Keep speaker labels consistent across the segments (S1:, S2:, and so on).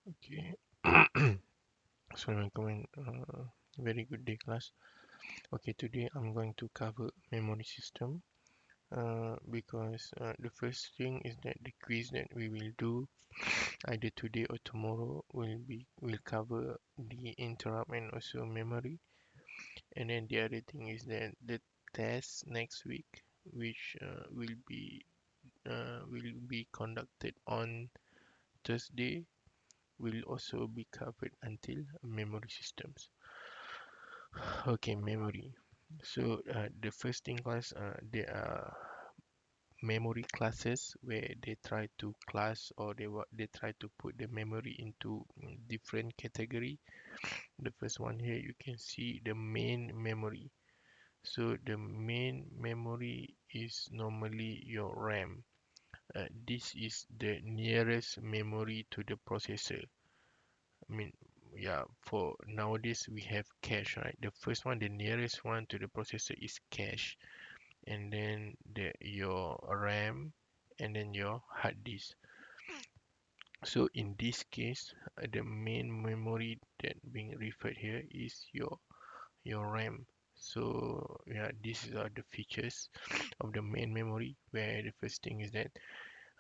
S1: Okay. So welcome very good day class. Okay, today I'm going to cover memory system because the first thing is that the quiz that we will do either today or tomorrow will cover the interrupt and also memory. And then the other thing is that the test next week, which will be conducted on Thursday, will also be covered until memory systems. Okay, memory. So the first thing class, there are memory classes where they try to class or they try to put the memory into different category. The first one here you can see the main memory. So the main memory is normally your RAM. This is the nearest memory to the processor. I mean, yeah, for nowadays we have cache, right? The first one, the nearest one to the processor is cache, and then your RAM, and then your hard disk. So in this case, the main memory that being referred here is your RAM. So yeah, these are the features of the main memory, where the first thing is that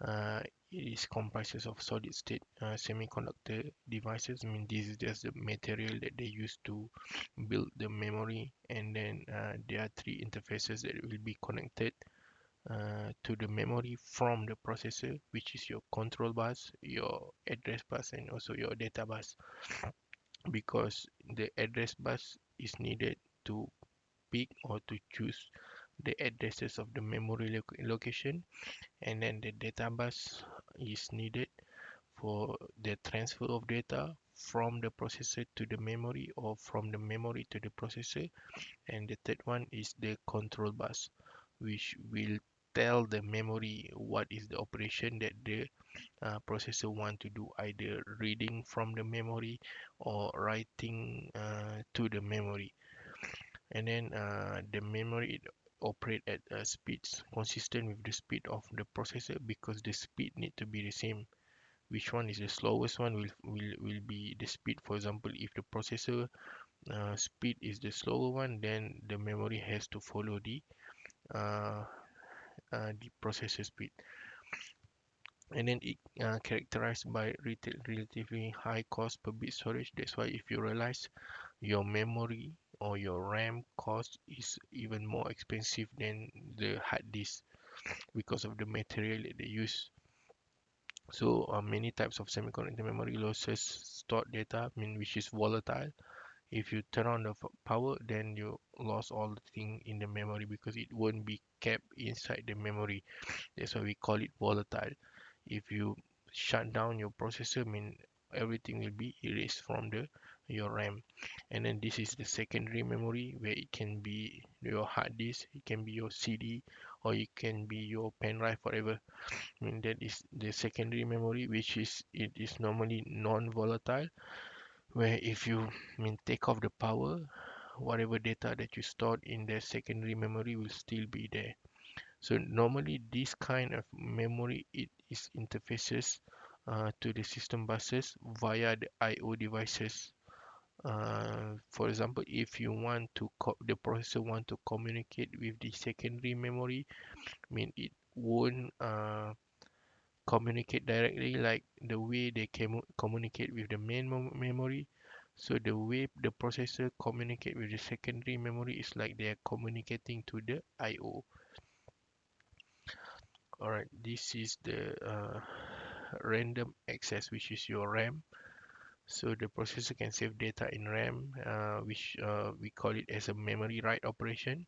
S1: uh, it is comprises of solid state semiconductor devices. I mean, this is just the material that they use to build the memory, and then there are three interfaces that will be connected to the memory from the processor, which is your control bus, your address bus, and also your data bus. Because the address bus is needed to pick or to choose the addresses of the memory location, and then the data bus is needed for the transfer of data from the processor to the memory or from the memory to the processor. And the third one is the control bus, which will tell the memory what is the operation that the processor want to do, either reading from the memory or writing to the memory. And then the memory operate at speeds consistent with the speed of the processor, because the speed need to be the same. Which one is the slowest one will be the speed. For example, if the processor speed is the slower one, then the memory has to follow uh, the processor speed. And then it characterized by relatively high cost per bit storage. That's why if you realize your memory or your RAM cost is even more expensive than the hard disk, because of the material that they use. So many types of semiconductor memory losses stored data, I mean, which is volatile. If you turn on the power, then you lost all the thing in the memory, because it won't be kept inside the memory. That's why we call it volatile. If you shut down your processor, I mean, everything will be erased from the your RAM. And then this is the secondary memory, where it can be your hard disk, it can be your CD, or it can be your pen drive, whatever. I mean, that is the secondary memory, which is it is normally non-volatile, where if you take off the power, whatever data that you stored in the secondary memory will still be there. So normally this kind of memory, it is interfaces to the system buses via the I/O devices. For example, if you want to the processor want to communicate with the secondary memory, I mean, it won't communicate directly like the way they communicate with the main memory. So the way the processor communicate with the secondary memory is like they are communicating to the I/O. Alright, this is the random access, which is your RAM. So the processor can save data in RAM, which we call it as a memory write operation.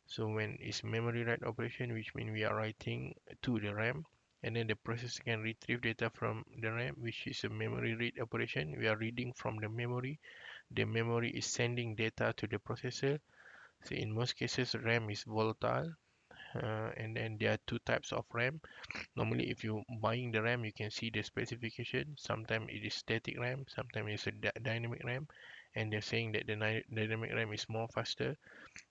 S1: So when it's memory write operation, which means we are writing to the RAM, and then the processor can retrieve data from the RAM, which is a memory read operation. We are reading from the memory. The memory is sending data to the processor. So in most cases, RAM is volatile, and then there are two types of RAM. Normally, if you buying the RAM, you can see the specification. Sometimes it is static RAM, sometimes it's a dynamic RAM, and they're saying that the dynamic RAM is more faster,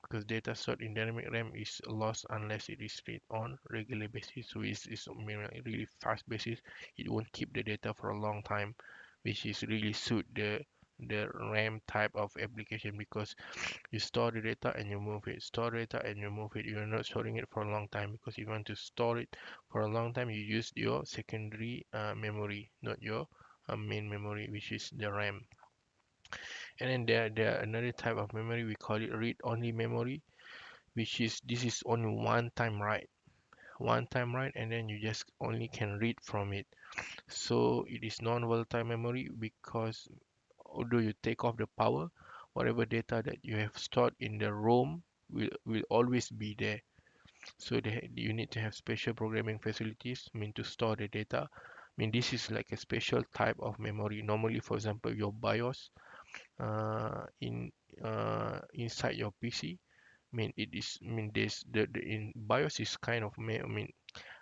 S1: because data stored in dynamic RAM is lost unless it is read on regular basis. So it's really fast basis. It won't keep the data for a long time, which is really suit the RAM type of application, because you store the data and you move it, store data and you move it. You're not storing it for a long time, because if you want to store it for a long time, you use your secondary memory, not your main memory, which is the RAM. And then there are another type of memory, we call it read-only memory, which is this is only one time write, and then you just only can read from it. So it is non-volatile memory, because although you take off the power, whatever data that you have stored in the ROM will always be there. So you need to have special programming facilities, I mean, to store the data. I mean, this is like a special type of memory. Normally, for example, your BIOS in inside your PC. I mean, it is. I mean, there's the in BIOS is kind of I mean,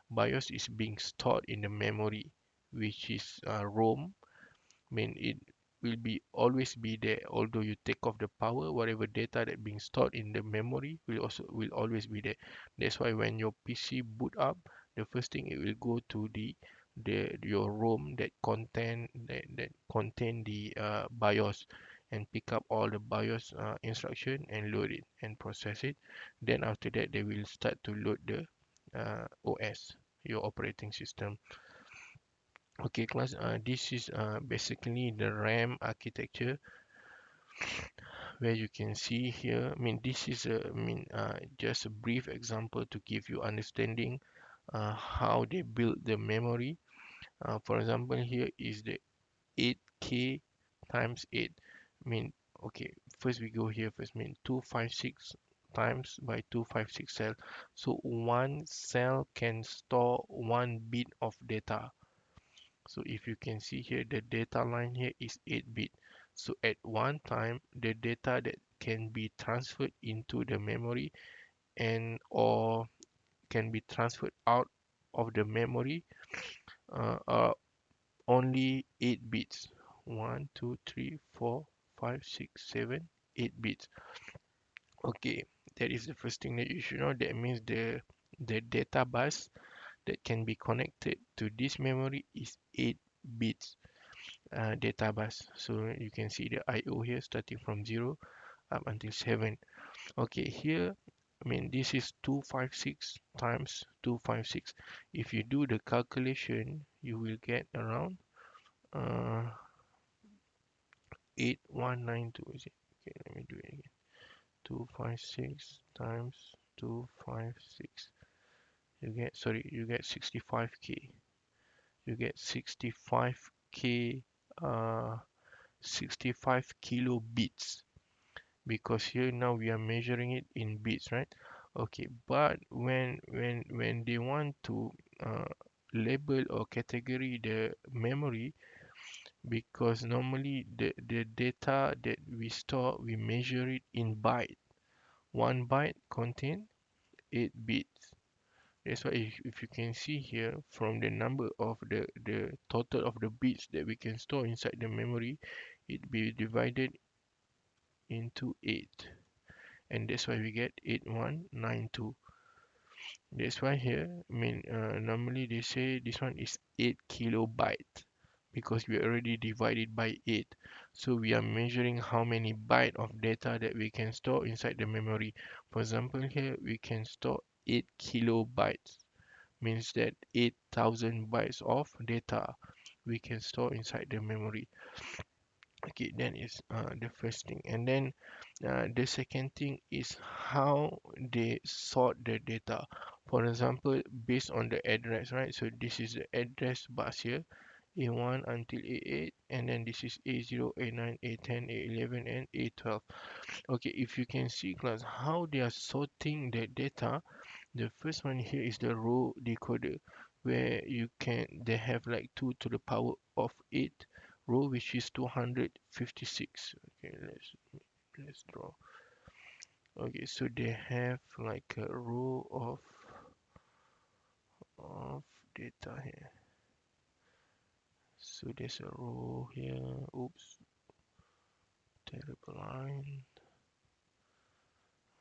S1: BIOS is being stored in the memory, which is ROM. I mean, it will be always be there. Although you take off the power, whatever data that being stored in the memory will always be there. That's why when your PC boot up, the first thing it will go to the your ROM that contain the BIOS, and pick up all the BIOS instruction and load it and process it. Then after that, they will start to load the OS, your operating system. Okay, class, this is basically the RAM architecture, where you can see here. I mean, this is just a brief example to give you understanding how they build the memory. For example, here is the 8K times 8. I mean, okay, first we go here first. I mean, 256 times by 256 cell. So one cell can store 1 bit of data. So if you can see here, the data line here is 8 bit. So at one time, the data that can be transferred into the memory and or can be transferred out of the memory are only 8 bits. 1, 2, 3, 4, 5, 6, 7, 8 bits. Okay, that is the first thing that you should know. That means the data bus that can be connected to this memory is 8 bits. Data bus. So you can see the IO here starting from 0 up until 7. Okay, here, I mean, this is 256 times 256. If you do the calculation, you will get around uh, 8192. Is it? Okay, let me do it again. 256 times 256. You get 65k. You get 65k, 65 kilobits, because here now we are measuring it in bits, right? Okay, but when they want to uh, label or category the memory, because normally the data that we store, we measure it in byte. 1 byte contain 8 bits. That's why if you can see here, from the number of the total of the bits that we can store inside the memory, it be divided into 8, and that's why we get 8192. That's why here, I mean, normally they say this one is 8 kilobyte, because we already divided by 8. So we are measuring how many byte of data that we can store inside the memory. For example, here we can store 8 kilobytes, means that 8,000 bytes of data we can store inside the memory. Okay, that is the first thing. And then the second thing is how they sort the data. For example, based on the address, right? So this is the address bus here, A1 until A8, and then this is A0, A9, A10, A11, and A12. Okay, if you can see, class, how they are sorting the data. The first one here is the row decoder, where they have like 2 to the power of 8 row, which is 256. Okay, let's draw. Okay, so they have like a row of data here. So there's a row here. Oops, terrible line.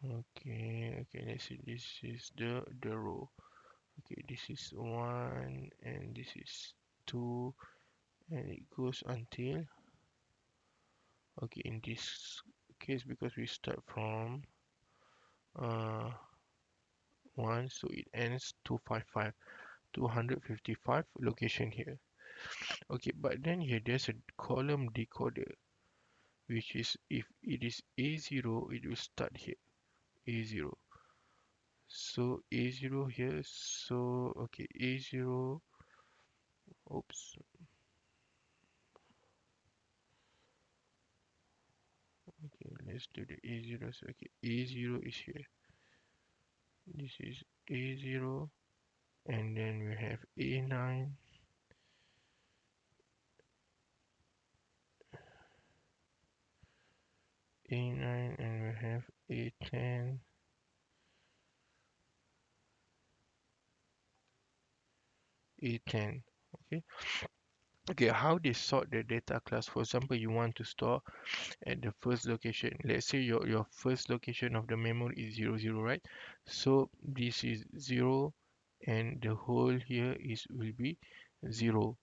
S1: Okay, let's see. This is the row. Okay, this is 1 and this is 2, and it goes until, okay, in this case, because we start from uh 1, so it ends 255, 255 location here. Okay, but then here there's a column decoder, which is, if it is A0, it will start here, A0. So A0 here, so okay, A0, oops, okay, let's do the A0. So okay, A0 is here. This is A0, and then we have A9, A9, and we have A10, A10. Okay, okay, how they sort the data class? For example, you want to store at the first location. Let's say your first location of the memory is 00, right? So this is 0, and the whole here is will be 0.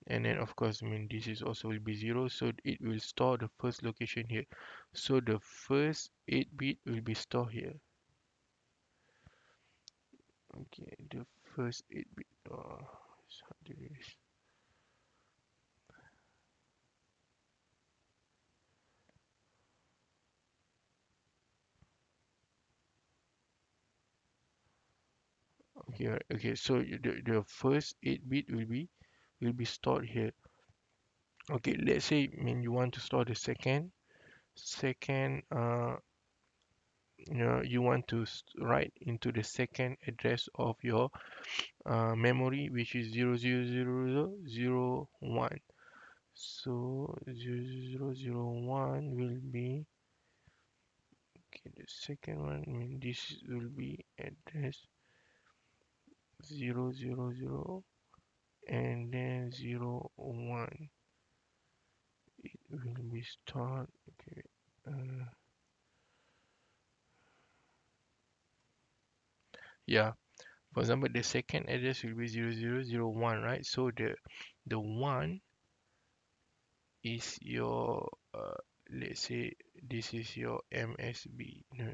S1: And then of course, I mean, this is also will be 0, so it will store the first location here. So the first 8 bit will be stored here. Okay, the first 8 bit. So there is, okay, right, okay, so the first 8 bit will be stored here. Okay, let's say, I mean, you want to store the second you know, you want to write into the second address of your memory, which is 000001. So 0001 will be, okay, the second one, I mean, this will be address 000 and then 01. It will be stored, okay, yeah. For example, the second address will be 0001, right? So the one is your let's say this is your MSB. No,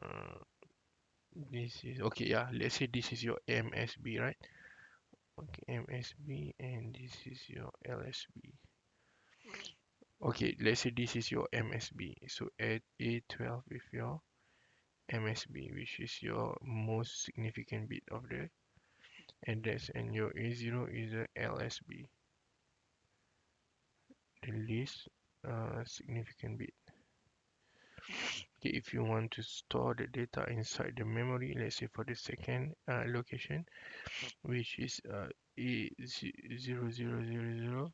S1: uh, this is okay. Yeah, let's say this is your MSB, right? Okay, MSB, and this is your LSB. Okay, let's say this is your MSB. So add A12 with your MSB, which is your most significant bit of the address, and your A0 is a LSB, the least significant bit. Okay, if you want to store the data inside the memory, let's say for the second location, which is A0000,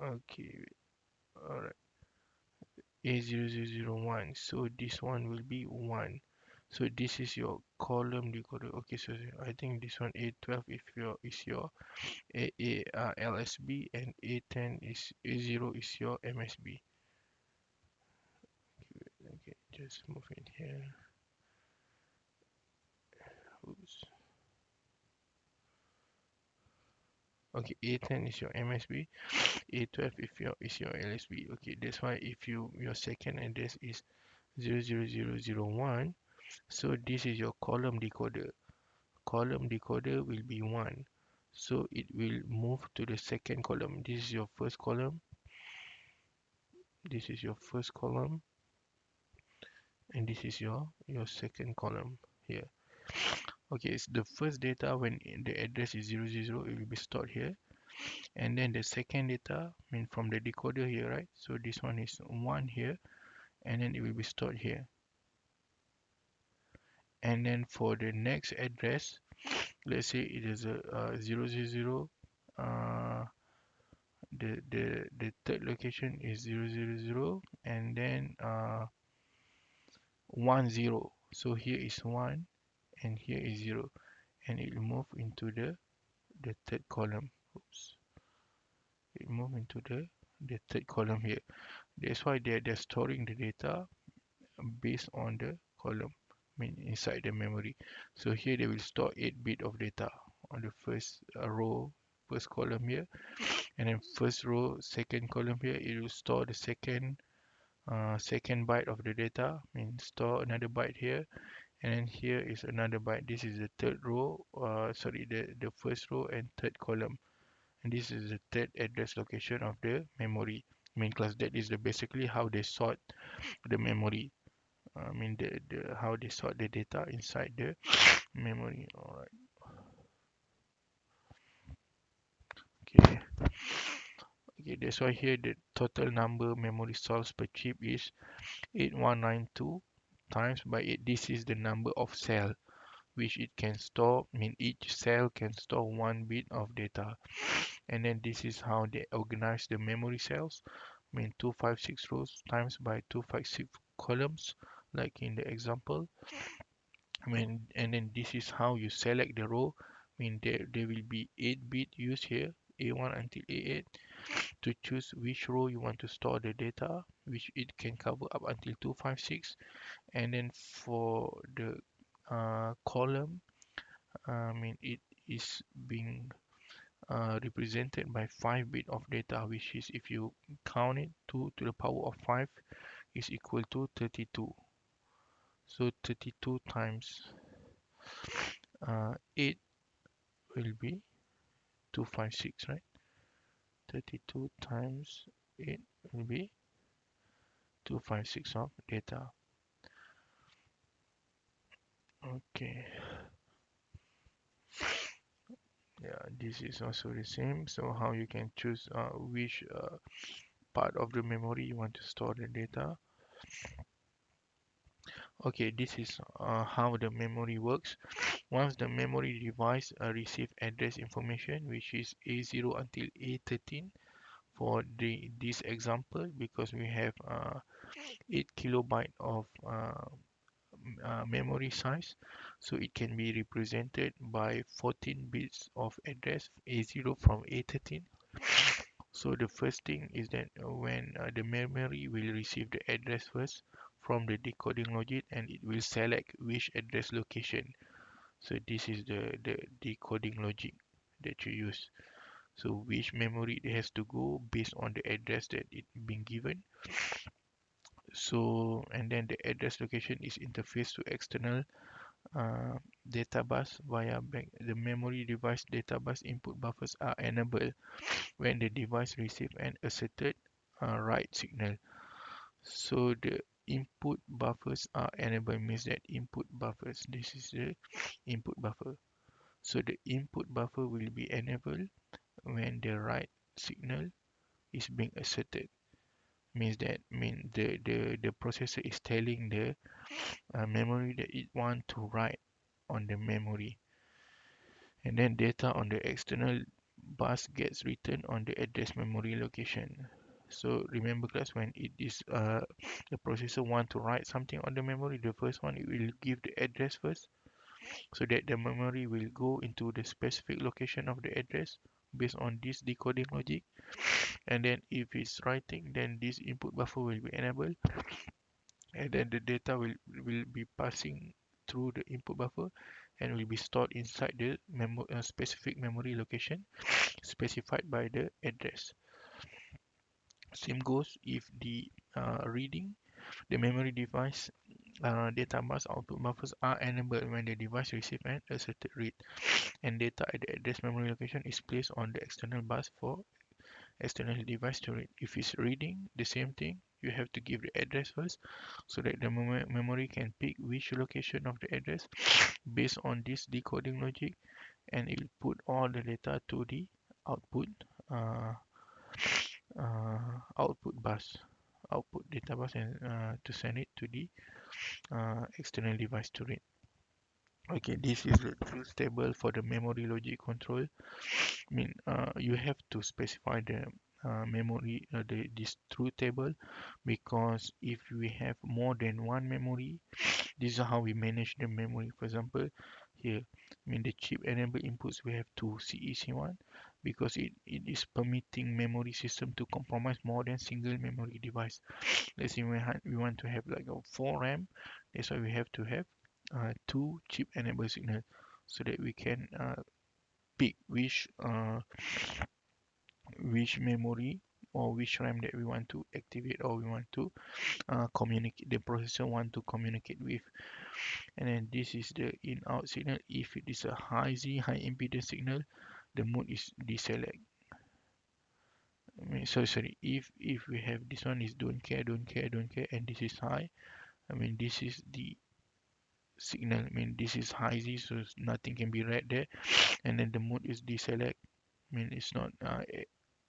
S1: okay, alright, A0001, so this one will be 1. So this is your column decoder. Okay, so I think this one A12 if your is your LSB, and A10 is A0 is your MSB. Okay, just move in here. Oops. Okay, A10 is your MSB, A12 if your is your LSB. Okay, that's why if your second address is 00001, so this is your column decoder. Column decoder will be 1. So it will move to the second column. This is your first column. This is your first column, and this is your second column here. Okay, it's the first data when the address is 000, it will be stored here. And then the second data, I mean, from the decoder here, right? So this one is 1 here, and then it will be stored here. And then for the next address, let's say it is a 000, uh, the third location is 000, and then 10. So here is 1, and here is 0, and it will move into the third column. Oops, it move into the third column here. That's why they're storing the data based on the column, mean inside the memory. So here they will store 8 bit of data on the first row, first column here, and then first row, second column here, it will store the second byte of the data, means store another byte here, and then here is another byte. This is the third row, sorry, the first row and third column, and this is the third address location of the memory. Main class, that is the basically how they sort the memory. I mean the how they sort the data inside the memory. All right. Okay. Okay. That's why here the total number memory cells per chip is 8192 times by 8. This is the number of cell which it can store. I mean each cell can store 1 bit of data. And then this is how they organize the memory cells. I mean 256 rows times by 256 columns, like in the example. I mean, and then this is how you select the row. I mean, there will be 8 bit used here, A1 until A8, to choose which row you want to store the data, which it can cover up until 256. And then for the column, I mean, it is being represented by 5 bit of data, which is, if you count it, 2 to the power of 5 is equal to 32. So 32 times 8 will be 256, right? 32 times 8 will be 256 of data. Okay, yeah, this is also the same. So how you can choose which part of the memory you want to store the data. Okay, this is how the memory works. Once the memory device receive address information, which is A0 until A13 for this example, because we have 8 kilobyte of memory size, so it can be represented by 14 bits of address A0 from A13. So the first thing is that when the memory will receive the address first from the decoding logic, and it will select which address location. So this is the decoding logic that you use. So which memory it has to go based on the address that it been given. So, and then the address location is interfaced to external data bus via back. The memory device data bus input buffers are enabled when the device receives an asserted write signal. So the input buffers are enabled means that input buffers, this is the input buffer. So the input buffer will be enabled when the write signal is being asserted. Means that the processor is telling the memory that it want to write on the memory, and then data on the external bus gets written on the address memory location. So remember class, when it is the processor want to write something on the memory, the first one, it will give the address first, so that the memory will go into the specific location of the address based on this decoding logic. And then if it's writing, then this input buffer will be enabled, and then the data will be passing through the input buffer and will be stored inside the specific memory location specified by the address. Same goes if the reading, the memory device data bus output buffers are enabled when the device receives an asserted read, and data at the address memory location is placed on the external bus for external device to read. If it's reading, the same thing, you have to give the address first, so that the memory can pick which location of the address based on this decoding logic, and it will put all the data to the output uh, output bus, output data bus, and to send it to the external device to read. Okay, this is the truth table for the memory logic control. I mean, you have to specify the memory, this truth table, because if we have more than one memory, this is how we manage the memory. For example, here, I mean the chip enable inputs, we have two CEC1, because it is permitting memory system to compromise more than single memory device. Let's say we want to have like a 4 RAM, that's why we have to have two chip enable signal, so that we can pick which memory or which RAM that we want to activate, or we want to communicate, the processor want to communicate with. And then this is the in out signal. If it is a high Z, high impedance signal, the mode is deselect. Sorry, if we have this one is don't care, don't care, don't care, and this is high, this is the signal. This is high Z, so nothing can be read there. And then the mode is deselect. It's not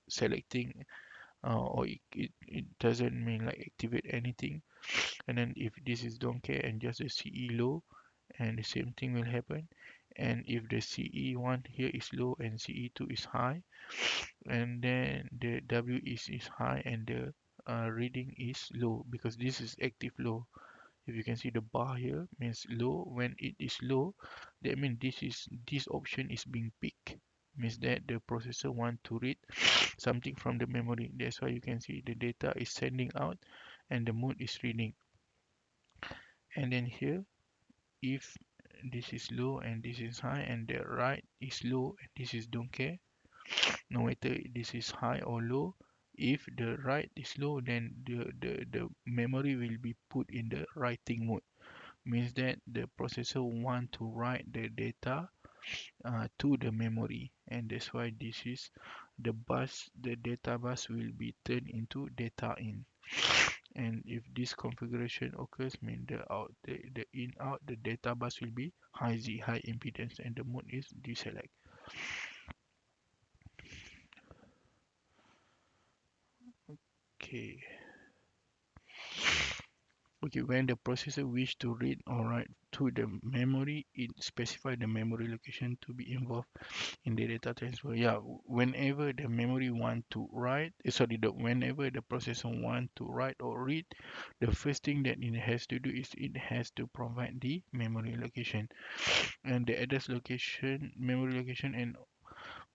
S1: selecting, or it doesn't like activate anything. And then if this is don't care and just a CE low, and the same thing will happen. And if the CE1 here is low and CE2 is high, and then the W is high and the reading is low, because this is active low. If you can see the bar here means low. When it is low, that means this option is being picked, means that the processor want to read something from the memory. That's why you can see the data is sending out and the mode is reading. And then here, if this is low and this is high, and the right is low and this is don't care, no matter this is high or low, if the right is low, then the memory will be put in the writing mode, means that the processor want to write the data to the memory. And that's why this is the data bus will be turned into data in. And if this configuration occurs, mean the in out the data bus will be high Z, high impedance, and the mode is deselect. Okay. Okay, when the processor wish to read or write to the memory, it specify the memory location to be involved in the data transfer. Yeah, whenever the memory want to write, whenever the processor want to write or read, the first thing that it has to do is it has to provide the memory location, and the address location, memory location, and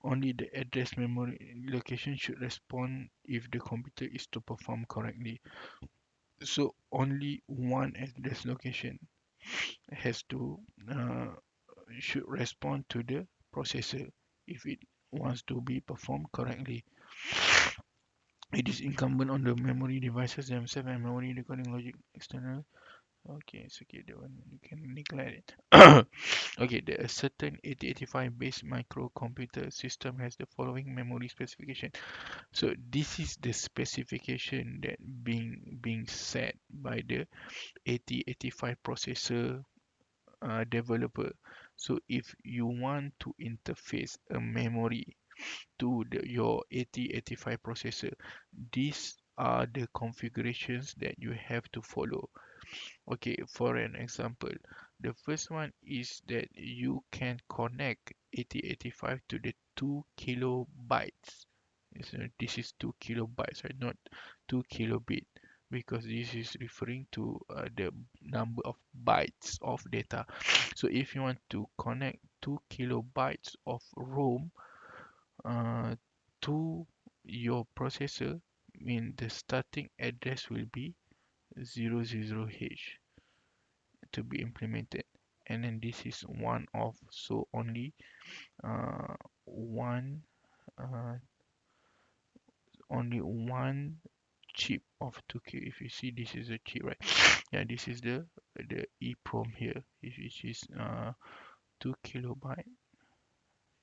S1: only the address memory location should respond if the computer is to perform correctly. So only one address location has to should respond to the processor if it wants to be performed correctly. It is incumbent on the memory devices themselves and memory decoding logic external. Okay, it's okay, that one you can neglect it. Okay, a certain 8085 based microcomputer system has the following memory specification. So this is the specification that being set by the 8085 processor developer. So if you want to interface a memory to your 8085 processor, these are the configurations that you have to follow. Okay, for an example, the first one is that you can connect 8085 to the 2 kilobytes. So this is 2 kilobytes, right? Not 2 kilobit, because this is referring to the number of bytes of data. So if you want to connect 2 kilobytes of ROM to your processor, the starting address will be 00H to be implemented. And then this is one of, so only uh, one uh, only one chip of 2K. If you see, this is a chip, right? Yeah, this is the EEPROM here, which is 2 kilobyte.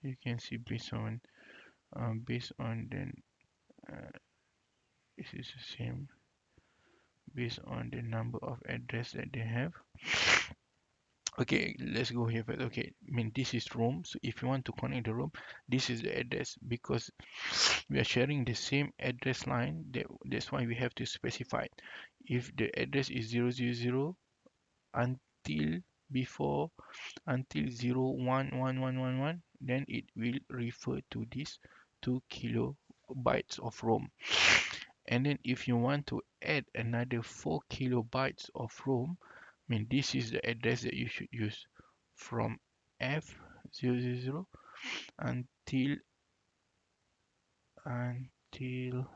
S1: You can see based on then this is the same based on the number of address that they have. Okay, let's go here first. Okay, this is ROM. So if you want to connect the ROM, this is the address, because we are sharing the same address line. That's why we have to specify. If the address is 000 until before until 011111, then it will refer to this 2 kilobytes of ROM. And then if you want to add another 4 kilobytes of ROM, this is the address that you should use, from F000 until until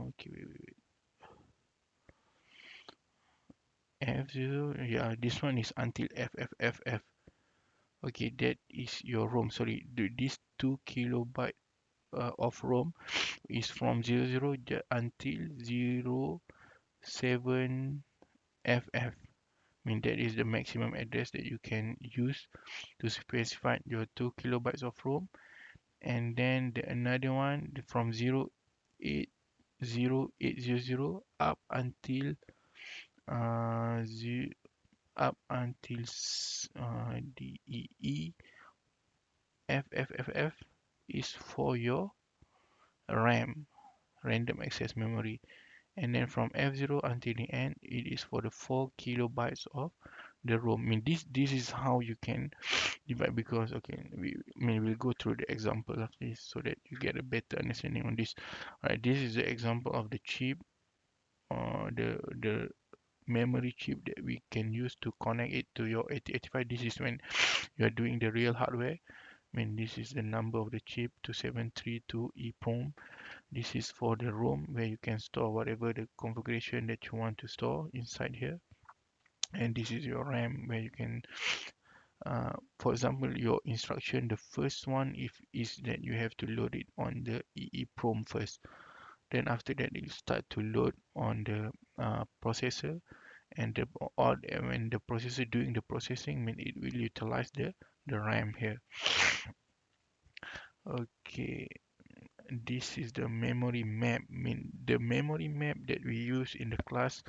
S1: okay, wait. F0, yeah, this one is until FFFF. Okay, that is your ROM. Sorry, this 2 kilobyte of ROM is from 00 until 07FF. I mean, that is the maximum address that you can use to specify your 2 kilobytes of ROM. And then another one from 0800800 up until uh, z up until DEE FFFF is for your RAM, random access memory. And then from F0 until the end, it is for the 4 kilobytes of the ROM. I mean, this is how you can divide, because okay, we'll go through the example of this so that you get a better understanding on this. All right, this is the example of the chip, the memory chip that we can use to connect it to your 8085. This is when you are doing the real hardware. I mean, this is the number of the chip, 2732 EEPROM. This is for the ROM, where you can store whatever the configuration that you want to store inside here. And this is your RAM, where you can, for example, your instruction, the first one if is that you have to load it on the EEPROM first. Then after that, it will start to load on the processor, and when the processor doing the processing, I mean, it will utilize the RAM here. Okay, this is the memory map. I mean, the memory map that we use in the class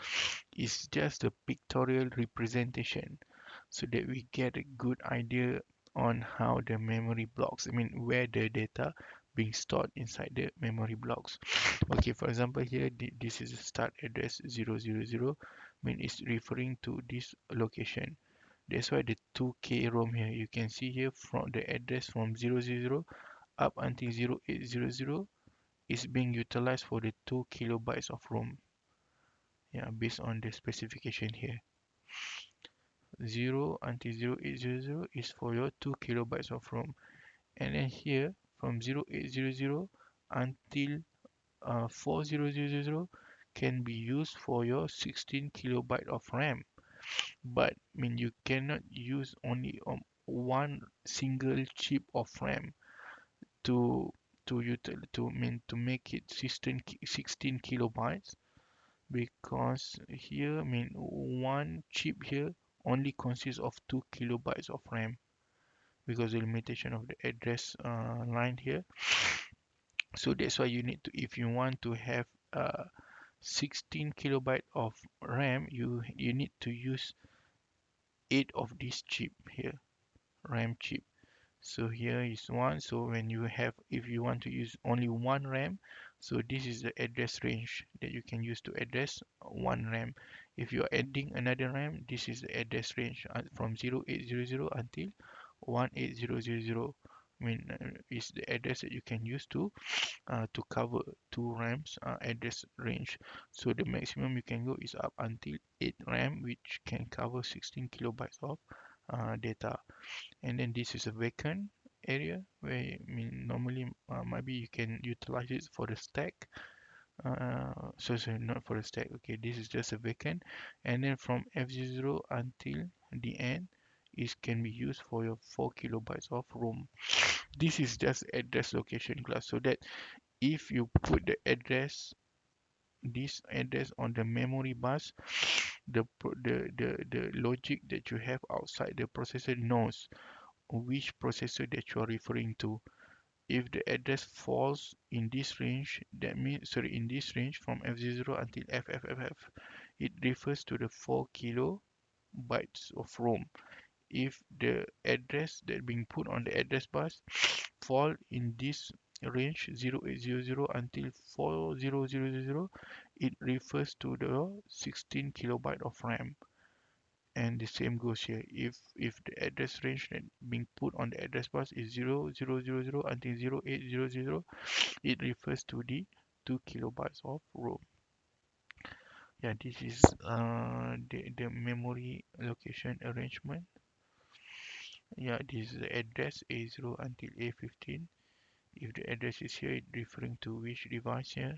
S1: is just a pictorial representation so that we get a good idea on how the memory blocks, I mean, where the data being stored inside the memory blocks. Okay, for example, here this is the start address 000. I mean, it's referring to this location. That's why the 2K ROM here, you can see here from the address from 000 up until 0800 is being utilized for the 2 kilobytes of ROM. Yeah, based on the specification here. 0 until 0800 is for your 2 kilobytes of ROM. And then here from 0800 until 4000 can be used for your 16 kilobyte of RAM. But I mean, you cannot use only one single chip of RAM to to make it 16 kilobytes, because here, I mean, one chip here only consists of 2 kilobytes of RAM, because the limitation of the address line here. So that's why you need to, if you want to have 16 kilobyte of RAM, you need to use 8 of this chip here, RAM chip. So here is one. So when you have, if you want to use only one RAM, so this is the address range that you can use to address one RAM. If you are adding another RAM, this is the address range from 0800 until 18000. I mean, is the address that you can use to cover two RAMs address range. So the maximum you can go is up until 8 RAM, which can cover 16 kilobytes of data. And then this is a vacant area where, I mean, normally maybe you can utilize it for the stack. Sorry, not for the stack. Okay, this is just a vacant. And then from F0 until the end is can be used for your 4 kilobytes of ROM. This is just address location class, so that if you put this address on the memory bus, the logic that you have outside the processor knows which processor that you are referring to. If the address falls in this range, that means, sorry, in this range from F0 until FFFF, it refers to the 4 kilobytes of ROM. If the address that being put on the address bus fall in this range 0800 until 4000, it refers to the 16 kilobyte of RAM. And the same goes here. If the address range that being put on the address bus is 0000 until 0800, it refers to the 2 kilobytes of ROM. Yeah, this is the memory location arrangement. Yeah, this is the address A0 until A15. If the address is here, it's referring to which device here.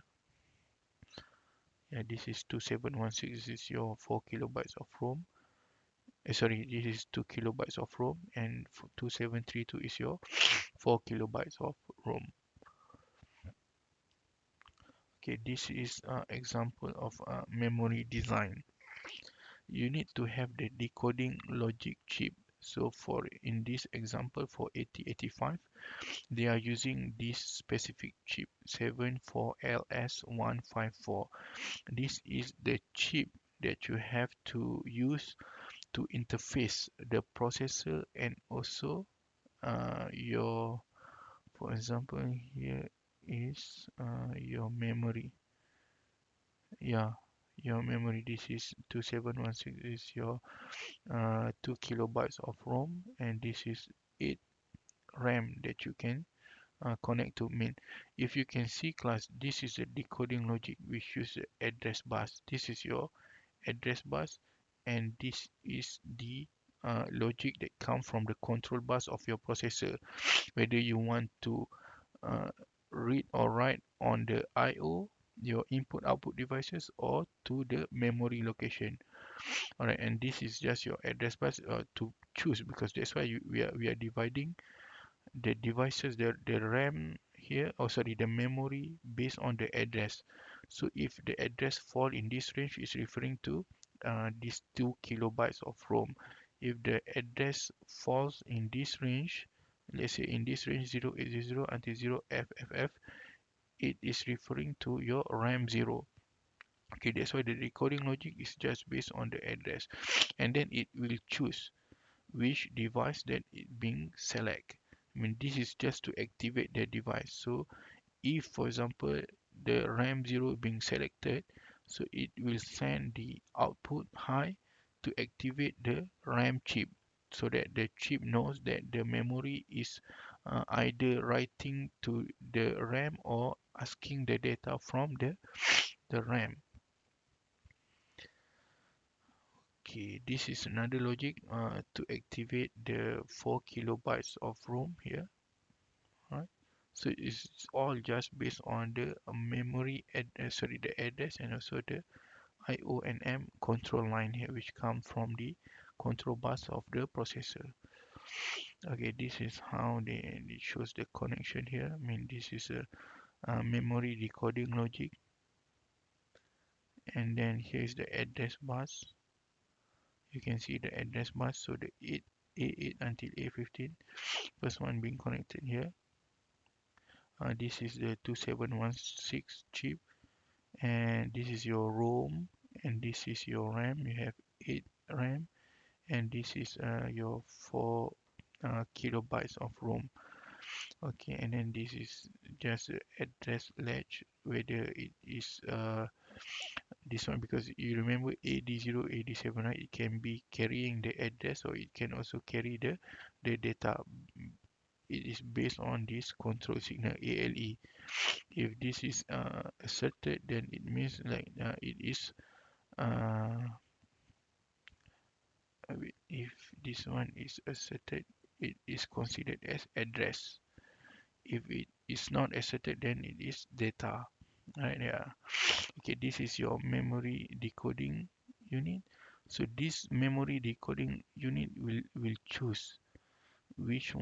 S1: Yeah, this is 2716. This is your 4 kilobytes of ROM. Sorry, this is 2 kilobytes of ROM, and 2732 is your 4 kilobytes of ROM. Okay, this is an example of memory design. You need to have the decoding logic chip. So for in this example for 8085, they are using this specific chip 74LS154. This is the chip that you have to use to interface the processor and also your, for example, here is your memory. Yeah, your memory. This is 2716 is your 2 kilobytes of ROM, and this is 8 RAM that you can connect to main. If you can see class, this is a decoding logic which use the address bus. This is your address bus, and this is the logic that come from the control bus of your processor, whether you want to uh, read or write on the IO, your input output devices, or to the memory location. All right, and this is just your address bus to choose, because that's why we are dividing the devices, the RAM here, oh sorry, the memory based on the address. So if the address fall in this range, is referring to these 2 kilobytes of ROM. If the address falls in this range, let's say in this range 0800 until 0FFF, it is referring to your RAM 0. Okay, that's why the decoding logic is just based on the address, and then it will choose which device that it being select. I mean, this is just to activate the device. So if, for example, the RAM 0 being selected, so it will send the output high to activate the RAM chip, so that the chip knows that the memory is either writing to the RAM or asking the data from the RAM. Okay, this is another logic to activate the 4 kilobytes of ROM here. Right, so it's all just based on the memory sorry, the address, and also the IO and M control line here, which come from the control bus of the processor. Okay, this is how it shows the connection here. I mean, this is a memory decoding logic, and then here's the address bus. You can see the address bus, so the 8 A8 until A15, first one being connected here. This is the 2716 chip, and this is your ROM, and this is your RAM. You have 8 RAM, and this is your 4 kilobytes of ROM. Okay, and then this is just the address latch, whether it is this one, because you remember AD0, AD7, right? It can be carrying the address, or it can also carry the data. It is based on this control signal ALE. If this is asserted, then it means like it is if this one is asserted, it is considered as address. If it is not asserted, then it is data. Right, yeah. Okay, this is your memory decoding unit. So this memory decoding unit will choose which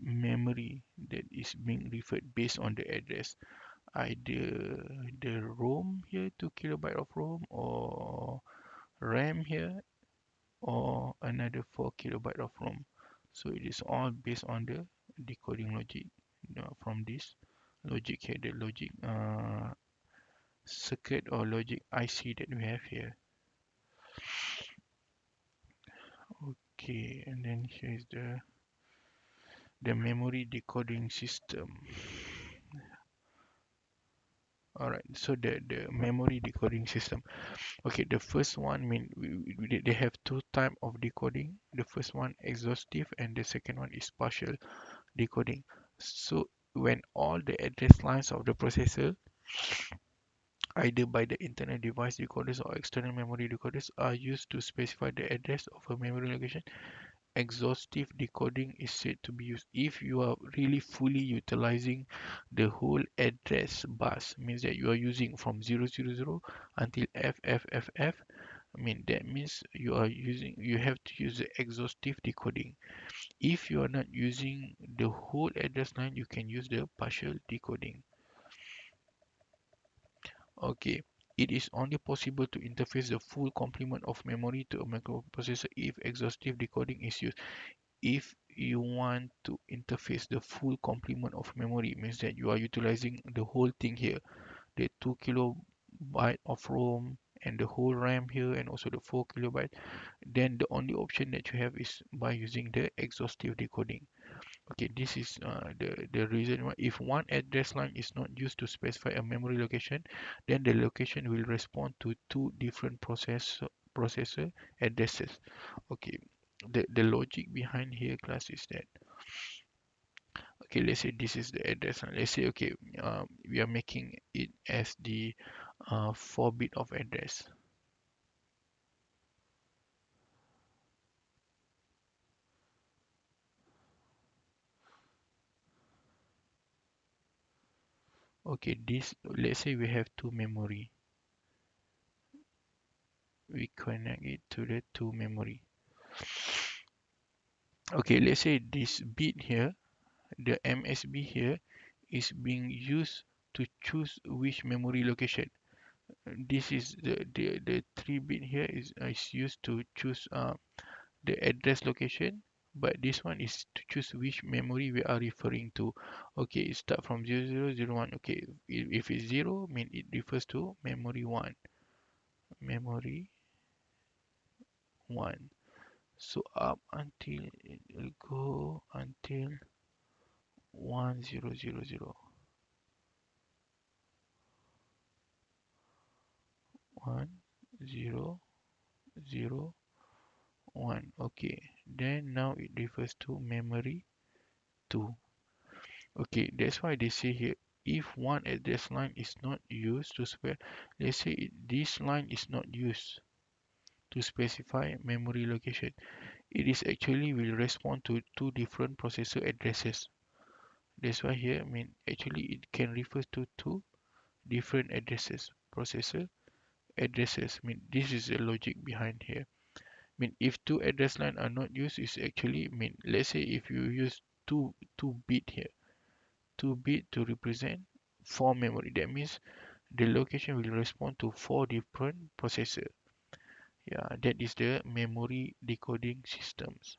S1: memory that is being referred based on the address, either the ROM here, 2 kilobyte of ROM, or RAM here, or another 4 kilobyte of ROM. So it is all based on the decoding logic, from this logic here, the logic circuit or logic IC that we have here. Okay, and then here's the memory decoding system. All right, so the memory decoding system. Okay, the first one, mean they have two type of decoding. The first one exhaustive, and the second one is partial decoding. So when all the address lines of the processor, either by the internal device decoders or external memory decoders, are used to specify the address of a memory location, exhaustive decoding is said to be used if you are really fully utilizing the whole address bus. Means that you are using from 000 until FFFF. I mean that means you have to use the exhaustive decoding. If you are not using the whole address line, you can use the partial decoding. Okay, it is only possible to interface the full complement of memory to a microprocessor if exhaustive decoding is used. If you want to interface the full complement of memory, means that you are utilizing the whole thing here, the 2 kilobyte of ROM and the whole RAM here and also the 4 kilobyte, then the only option that you have is by using the exhaustive decoding. Okay, this is the reason why if one address line is not used to specify a memory location, then the location will respond to two different processor addresses. Okay, the logic behind here class is that, okay, let's say this is the address line. Let's say, okay, we are making it as the 4-bit of address. Okay, this, let's say we have two memory, we connect it to the two memory. Okay, let's say this bit here, the MSB here, is being used to choose which memory location. This is the 3-bit here is used to choose the address location, but this one is to choose which memory we are referring to. Okay, it start from 0001. Okay, if it's 0, mean it refers to memory 1. Memory 1. So up until it will go until 1000. 1001. Okay, then now it refers to memory 2. Okay, that's why they say here, if one address line is not used to spare, let's say this line is not used to specify memory location, it is actually will respond to two different processor addresses. That's why here, I mean, actually it can refer to two different addresses, processor addresses. I mean, this is the logic behind here. I mean, if two address line are not used, is actually, I mean, let's say if you use two bit here, 2-bit to represent 4 memory. That means the location will respond to 4 different processor. Yeah, that is the memory decoding systems.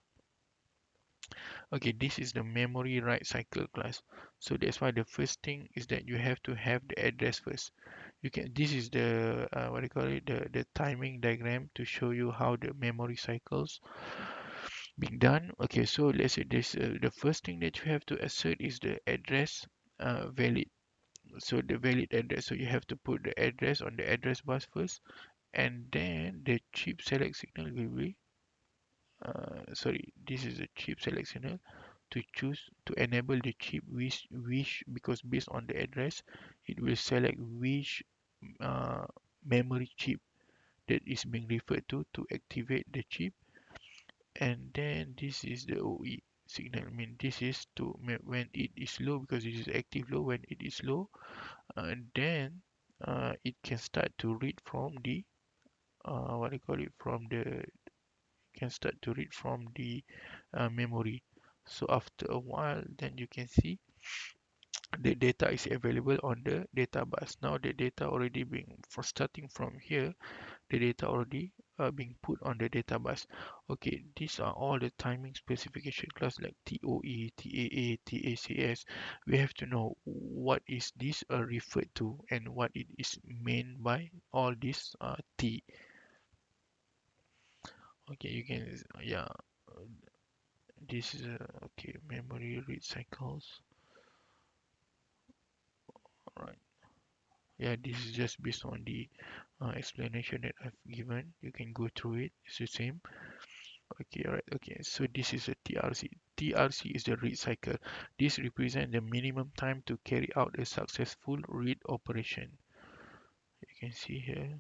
S1: Okay, this is the memory write cycle class. So that's why the first thing is that you have to have the address first. You can, this is the what do you call it, the timing diagram to show you how the memory cycles being done. Okay, so let's say this the first thing that you have to assert is the address valid. So the valid address, so you have to put the address on the address bus first, and then the chip select signal will be sorry, this is a chip select signal to choose to enable the chip which because based on the address it will select which uh, memory chip that is being referred to activate the chip. And then this is the OE signal. I mean, this is to when it is low, because it is active low. When it is low, then it can start to read from the what do you call it, from the, can start to read from the memory. So after a while, then you can see the data is available on the data bus. Now the data already being, for starting from here, the data already being put on the data bus. Okay, these are all the timing specification class like TOE, TAA, TACS. We have to know what is this referred to and what it is meant by all this T. Okay, you can, yeah, this is okay, memory read cycles. All right, yeah, this is just based on the explanation that I've given. You can go through it, it's the same. Okay, all right, okay, so this is a TRC. TRC is the read cycle. This represents the minimum time to carry out a successful read operation. You can see here,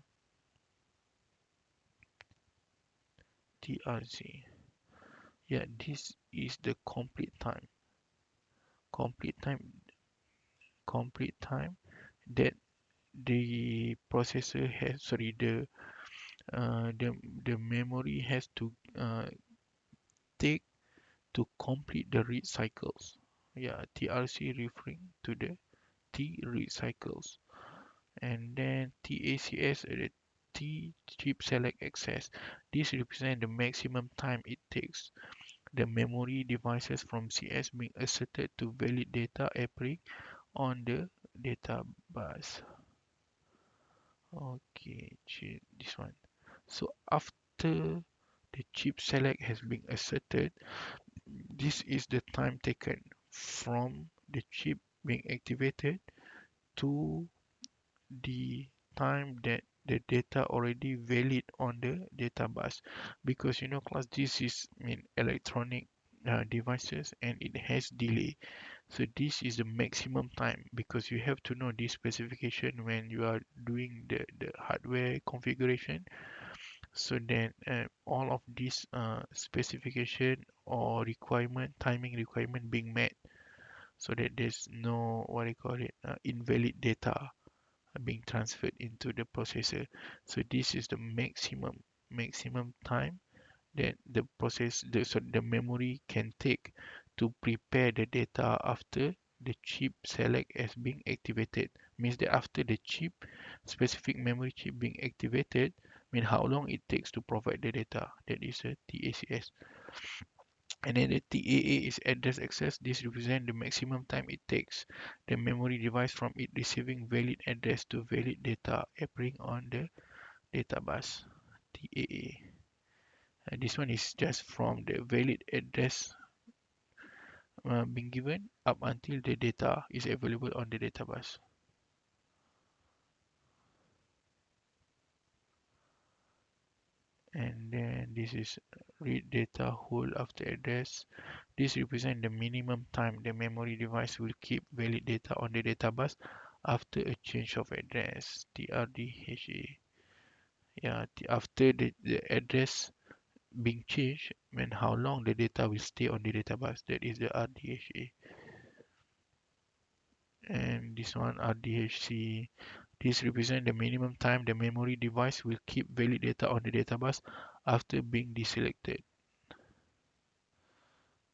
S1: TRC. Yeah, this is the complete time complete time that the processor has, sorry, the memory has to take to complete the read cycles. Yeah, TRC referring to the T read cycles. And then TACS, the T chip select access. This represents the maximum time it takes the memory devices from CS being asserted to valid data appearing on the data bus. Okay, this one. So after the chip select has been asserted, this is the time taken from the chip being activated to the time that the data already valid on the data bus, because you know class, this is electronic devices and it has delay. So this is the maximum time, because you have to know this specification when you are doing the hardware configuration, so then all of these specification or requirement, timing requirement being met, so that there's no what I call it invalid data being transferred into the processor. So this is the maximum time that the memory can take to prepare the data after the chip select has been activated. Means that after the chip specific memory chip being activated, mean how long it takes to provide the data. That is a TACS. And then the TAA is address access. This represents the maximum time it takes the memory device from it receiving valid address to valid data appearing on the data bus. TAA. This one is just from the valid address being given up until the data is available on the data bus. And then this is read data hold after address. This represents the minimum time the memory device will keep valid data on the data bus after a change of address. TRDHA. Yeah, after the address being changed, and how long the data will stay on the data bus. That is the RDHA. And this one RDHC. This represents the minimum time the memory device will keep valid data on the data bus after being deselected.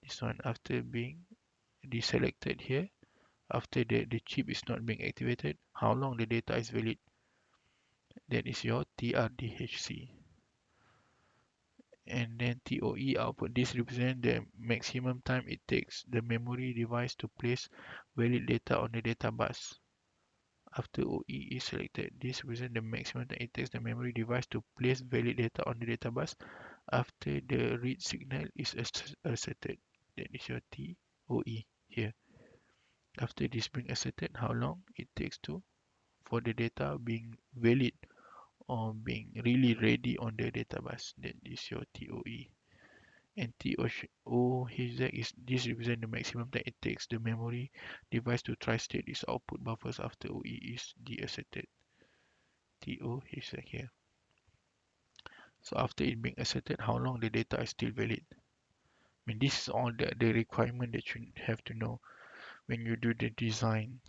S1: This one after being deselected here, after the chip is not being activated, how long the data is valid. That is your TRDHC. And then TOE output. This represents the maximum time it takes the memory device to place valid data on the data bus. After OE is selected, this represents the maximum time it takes the memory device to place valid data on the data bus after the read signal is asserted. That is your TOE here. After this being asserted, how long it takes to for the data being valid or being really ready on the data bus. That is your TOE. And TOHZ is this represents the maximum time it takes the memory device to tri-state its output buffers after OE is deasserted. TOHZ here. So after it being asserted, how long the data is still valid. I mean, this is all the requirement that you have to know when you do the design.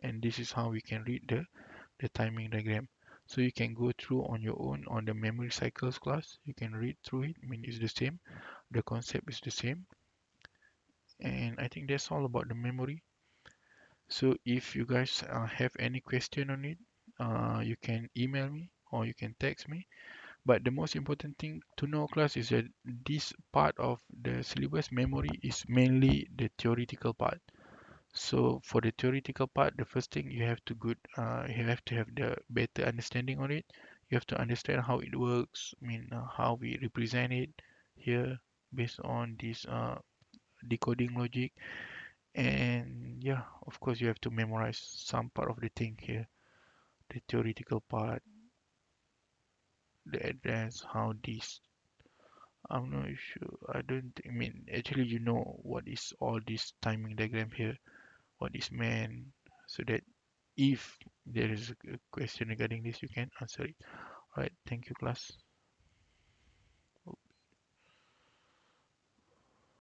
S1: And this is how we can read the timing diagram. So you can go through on your own on the memory cycles class. You can read through it. I mean, it's the same. The concept is the same. And I think that's all about the memory. So if you guys have any question on it, you can email me or you can text me. But the most important thing to know, class, is that this part of the syllabus memory is mainly the theoretical part. So for the theoretical part, the first thing you have to have the better understanding on it. You have to understand how it works. I mean, how we represent it here based on this decoding logic. And yeah, of course, you have to memorize some part of the thing here, the theoretical part, the address, how this. I'm not sure. I don't think, I mean, actually, you know what is all this timing diagram here, what is meant, so that if there is a question regarding this, you can answer it. All right, thank you, class.